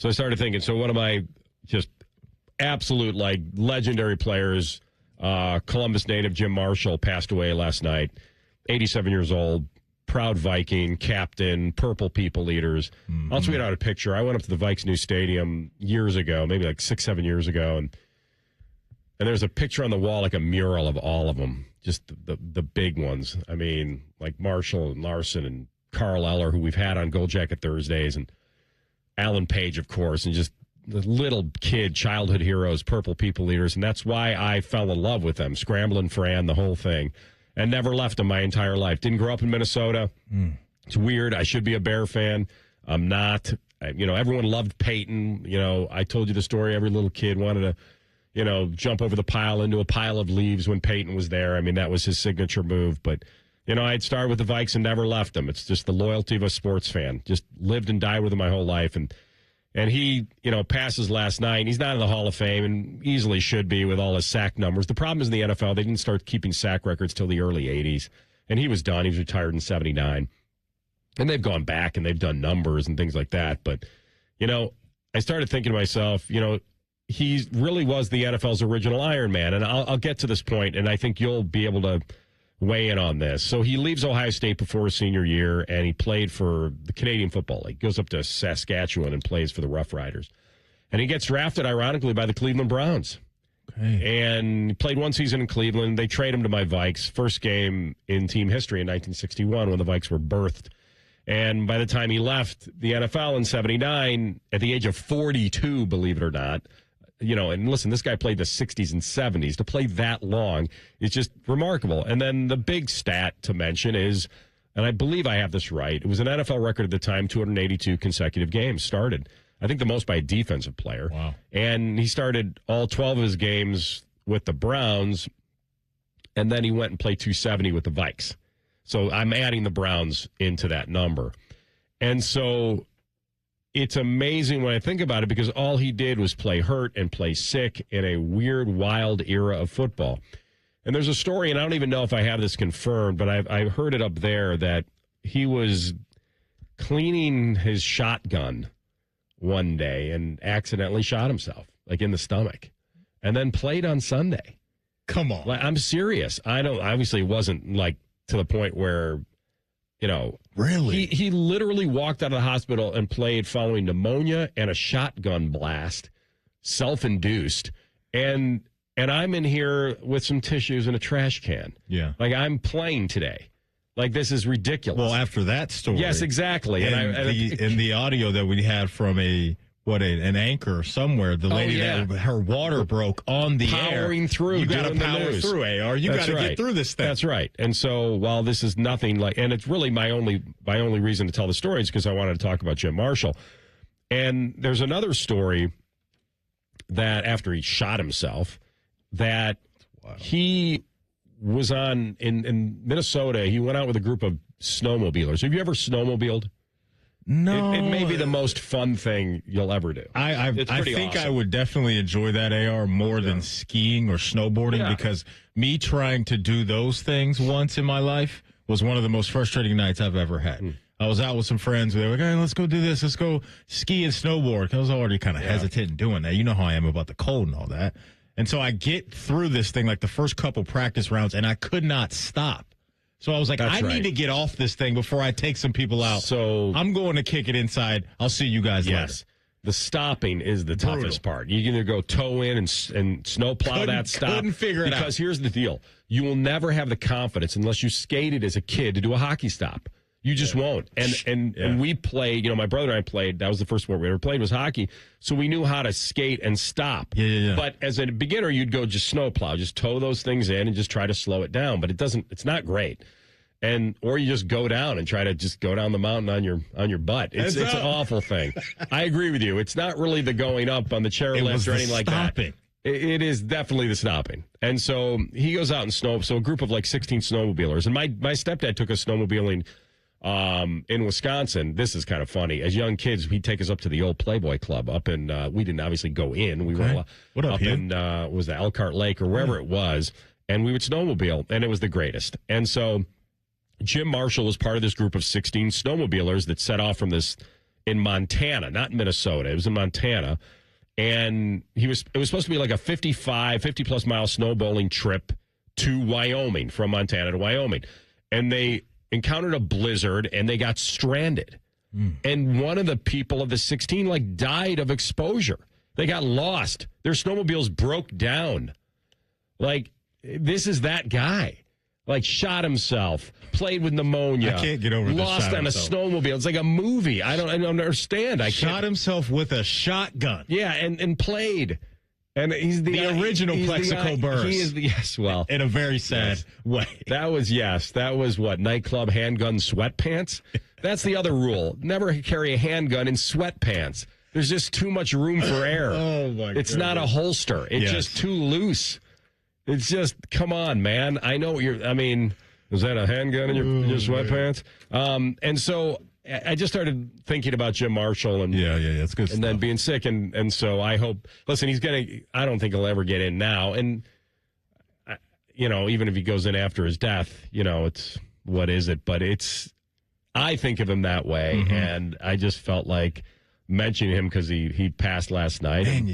So I started thinking, so one of my just absolute, like, legendary players, Columbus native Jim Marshall, passed away last night, 87 years old, proud Viking, captain, purple people eaters. I'll tweet out a picture. I went up to the Vikes new stadium years ago, maybe like 6-7 years ago, and there's a picture on the wall, like a mural of all of them, just the big ones. I mean, like Marshall and Larson and Carl Eller, who we've had on Gold Jacket Thursdays, and Alan Page, of course, and just the little kid, childhood heroes, purple people eaters, and that's why I fell in love with them. Scrambling Fran, the whole thing, and never left them my entire life. Didn't grow up in Minnesota. It's weird. I should be a Bear fan. I'm not. Everyone loved Peyton. I told you the story. Every little kid wanted to, jump over the pile into a pile of leaves when Peyton was there. I mean, that was his signature move. But, I'd started with the Vikes and never left them. It's just the loyalty of a sports fan. Just lived and died with them my whole life. And he, passes last night. He's not in the Hall of Fame and easily should be with all his sack numbers. The problem is in the NFL, they didn't start keeping sack records till the early 80s. And he was done. He was retired in 79. And they've gone back and they've done numbers and things like that. But, I started thinking to myself, he really was the NFL's original Iron Man. And I'll get to this point, and I think you'll be able to weigh in on this. So he leaves Ohio State before his senior year, and he played for the Canadian Football League. Goes up to Saskatchewan and plays for the Rough Riders. And he gets drafted, ironically, by the Cleveland Browns. Okay. And he played one season in Cleveland. They trade him to my Vikes. First game in team history in 1961 when the Vikes were birthed. And by the time he left the NFL in 79, at the age of 42, believe it or not, and listen, this guy played the 60s and 70s. To play that long is just remarkable. And then the big stat to mention is, and I believe I have this right, it was an NFL record at the time, 282 consecutive games started. I think the most by a defensive player. Wow. And he started all 12 of his games with the Browns, and then he went and played 270 with the Vikes. So I'm adding the Browns into that number. And so it's amazing when I think about it because all he did was play hurt and play sick in a weird, wild era of football. And there's a story, and I don't even know if I have this confirmed, but I've heard it up there that he was cleaning his shotgun one day and accidentally shot himself, like in the stomach, and then played on Sunday. Come on. Like, I'm serious. Obviously it wasn't like to the point where, really? He literally walked out of the hospital and played following pneumonia and a shotgun blast, self-induced. And I'm in here with some tissues and a trash can. Yeah. Like, I'm playing today. Like, this is ridiculous. Well, after that story. Yes, exactly. And the audio that we had from an anchor somewhere, the lady that her water broke on the air. Powering through. You got to power through, AR. You got to get through this thing. That's right. And so while this is nothing like, and it's really my only reason to tell the story is because I wanted to talk about Jim Marshall. And there's another story that after he shot himself, that he was on in Minnesota. He went out with a group of snowmobilers. Have you ever snowmobiled? No. It may be the most fun thing you'll ever do. I think awesome. I would definitely enjoy that, AR, more than skiing or snowboarding because me trying to do those things once in my life was one of the most frustrating nights I've ever had. I was out with some friends. They were like, hey, let's go do this. Let's go ski and snowboard. I was already kind of hesitant in doing that. You know how I am about the cold and all that. And so I get through this thing like the first couple practice rounds, and I could not stop. So I was like, I need to get off this thing before I take some people out. So I'm going to kick it inside. I'll see you guys later. The stopping is the toughest part. You can either go toe in and snowplow that stop. Couldn't figure it out. Because here's the deal. You will never have the confidence unless you skated as a kid to do a hockey stop. You just won't. And we played, my brother and I played, that was the first sport we ever played was hockey. So we knew how to skate and stop. Yeah. But as a beginner, you'd go just snowplow, just tow those things in and just try to slow it down. But it's not great. Or you just go down and try to just go down the mountain on your butt. It's an awful thing. I agree with you. It's not really the going up on the chairlift or anything like that. It is definitely the stopping. And so he goes out and so a group of like 16 snowmobilers. And my stepdad took us snowmobiling in Wisconsin. This is kind of funny. As young kids, he'd take us up to the old Playboy Club up in, we didn't obviously go in. We were up in, was the Elkhart Lake or wherever it was. And we would snowmobile, and it was the greatest. And so Jim Marshall was part of this group of 16 snowmobilers that set off from this in Montana, not Minnesota. It was in Montana. And it was supposed to be like a 50-plus mile snow bowling trip to Wyoming, from Montana to Wyoming. And they encountered a blizzard and they got stranded. And one of the people of the 16 died of exposure. They got lost. Their snowmobiles broke down. This is that guy. Shot himself, played with pneumonia. I can't get over this. Lost on a snowmobile. It's like a movie. I don't understand. Shot himself with a shotgun. Yeah, and played. And he's the original Plexico Burress. He is the in a very sad way. That was what, nightclub handgun sweatpants? That's the other rule. Never carry a handgun in sweatpants. There's just too much room for air. Oh my! It's not a holster. It's just too loose. It's just, come on, man. I know what is that a handgun in your sweatpants? And so I just started thinking about Jim Marshall and that's good. And then being sick, and so I hope. Listen, I don't think he'll ever get in now, and even if he goes in after his death, it's what is it? But I think of him that way, and I just felt like mentioning him because he passed last night. Man,